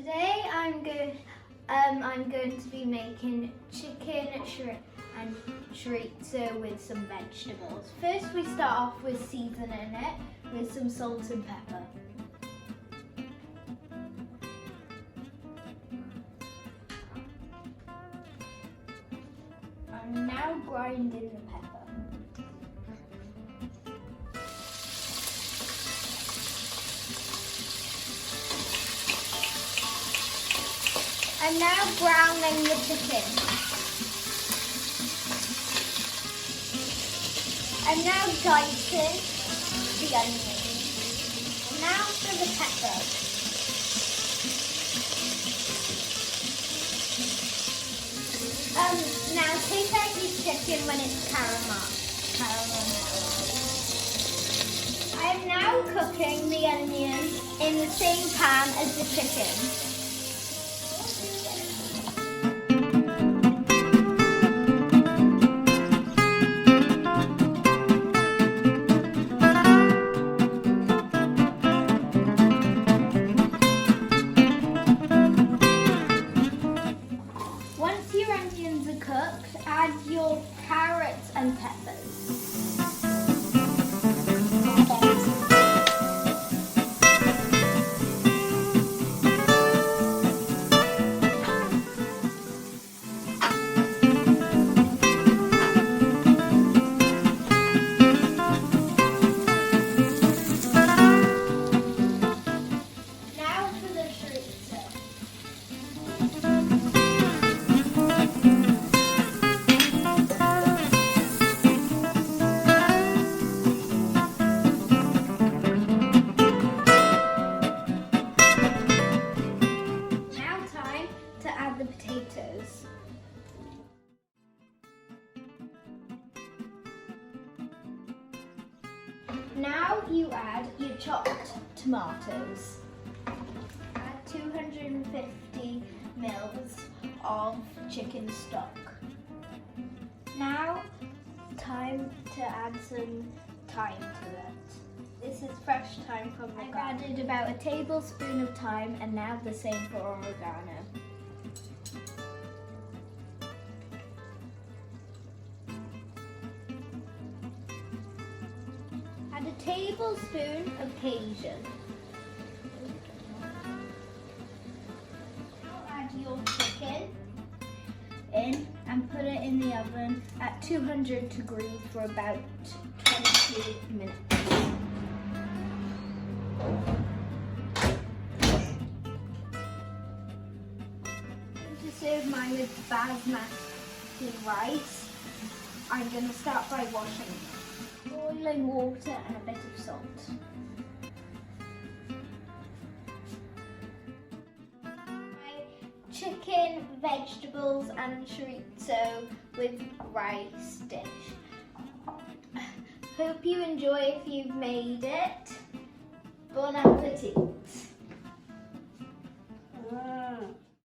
Today I'm going to be making chicken and chorizo with some vegetables. First we start off with seasoning it with some salt and pepper. I'm now grinding the pepper. I'm now browning the chicken. I'm now dicing the onions. Now for the pepper. Now take out your chicken when it's caramelized. I am now cooking the onions in the same pan as the chicken. Once your onions are cooked, add your carrots and peppers. Now for the chorizo. To add the potatoes. Now you add your chopped tomatoes. Add 250 mils of chicken stock. Now time to add some thyme to it. This is fresh thyme from the garden. I've added about a tablespoon of thyme and now the same for oregano. Add a tablespoon of Cajun. Now add your chicken in and put it in the oven at 200 degrees for about 20 minutes. To serve mine with basmati rice, I'm going to start by washing it. Boiling water and a bit of salt. My chicken, vegetables and chorizo with rice dish. Hope you enjoy if you've made it. Bon appetit!